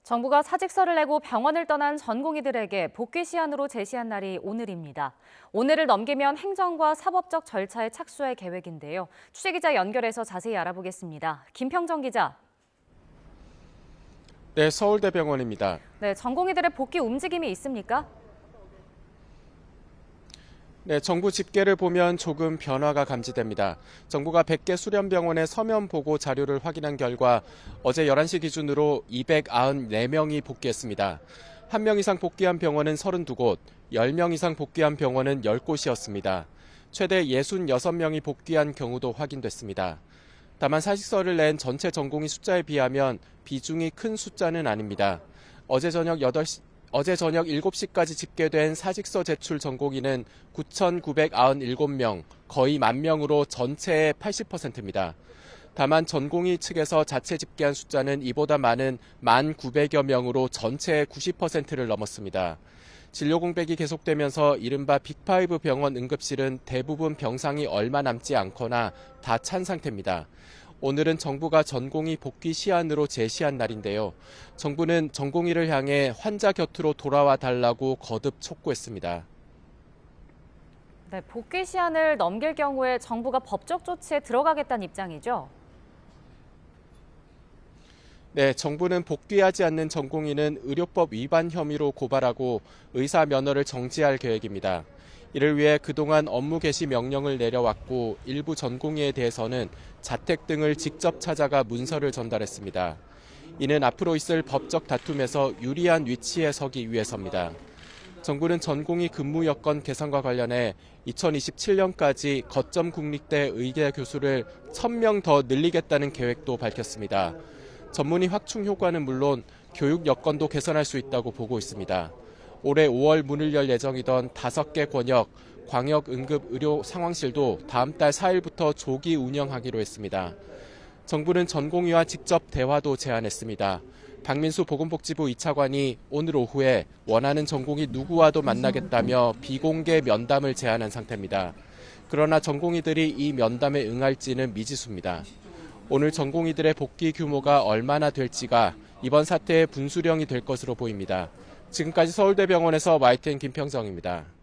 정부가 사직서를 내고 병원을 떠난 전공의들에게 복귀 시한으로 제시한 날이 오늘입니다. 오늘을 넘기면 행정과 사법적 절차에 착수할 계획인데요. 취재기자 연결해서 자세히 알아보겠습니다. 김평정 기자. 네, 서울대병원입니다. 네, 전공의들의 복귀 움직임이 있습니까? 네, 정부 집계를 보면 조금 변화가 감지됩니다. 정부가 100개 수련병원의 서면 보고 자료를 확인한 결과 어제 11시 기준으로 294명이 복귀했습니다. 1명 이상 복귀한 병원은 32곳, 10명 이상 복귀한 병원은 10곳이었습니다. 최대 66명이 복귀한 경우도 확인됐습니다. 다만 사직서를 낸 전체 전공의 숫자에 비하면 비중이 큰 숫자는 아닙니다. 어제 저녁 7시까지 집계된 사직서 제출 전공의는 9,997명, 거의 10,000명으로 전체의 80%입니다. 다만 전공의 측에서 자체 집계한 숫자는 이보다 많은 1,900여 명으로 전체의 90%를 넘었습니다. 진료 공백이 계속되면서 이른바 빅5 병원 응급실은 대부분 병상이 얼마 남지 않거나 다 찬 상태입니다. 오늘은 정부가 전공의 복귀 시한으로 제시한 날인데요. 정부는 전공의를 향해 환자 곁으로 돌아와 달라고 거듭 촉구했습니다. 네, 복귀 시한을 넘길 경우에 정부가 법적 조치에 들어가겠다는 입장이죠? 네, 정부는 복귀하지 않는 전공의는 의료법 위반 혐의로 고발하고 의사 면허를 정지할 계획입니다. 이를 위해 그동안 업무 개시 명령을 내려왔고 일부 전공의에 대해서는 자택 등을 직접 찾아가 문서를 전달했습니다. 이는 앞으로 있을 법적 다툼에서 유리한 위치에 서기 위해서입니다. 정부는 전공의 근무 여건 개선과 관련해 2027년까지 거점 국립대 의대 교수를 1,000명 더 늘리겠다는 계획도 밝혔습니다. 전문의 확충 효과는 물론 교육 여건도 개선할 수 있다고 보고 있습니다. 올해 5월 문을 열 예정이던 5개 권역 광역응급의료상황실도 다음 달 4일부터 조기 운영하기로 했습니다. 정부는 전공의와 직접 대화도 제안했습니다. 박민수 보건복지부 2차관이 오늘 오후에 원하는 전공의 누구와도 만나겠다며 비공개 면담을 제안한 상태입니다. 그러나 전공의들이 이 면담에 응할지는 미지수입니다. 오늘 전공의들의 복귀 규모가 얼마나 될지가 이번 사태의 분수령이 될 것으로 보입니다. 지금까지 서울대병원에서 YTN 김평정입니다.